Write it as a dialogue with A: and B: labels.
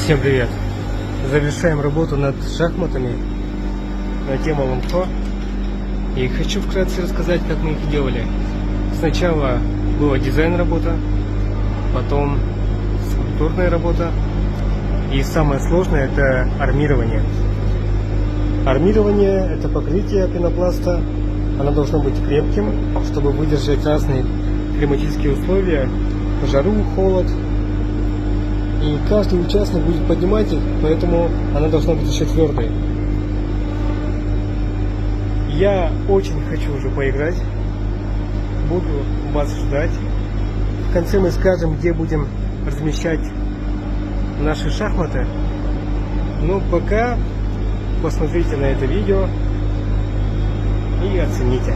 A: Всем привет! Завершаем работу над шахматами на тему Ломко. И хочу вкратце рассказать, как мы их делали. Сначала была дизайн работа, потом скульптурная работа. И самое сложное — это армирование. Армирование — это покрытие пенопласта. Оно должно быть крепким, чтобы выдержать разные климатические условия, жару, холод. И каждый участник будет поднимать их, поэтому она должна быть еще твердой. Я очень хочу уже поиграть. Буду вас ждать. В конце мы скажем, где будем размещать наши шахматы. Но пока посмотрите на это видео и оцените.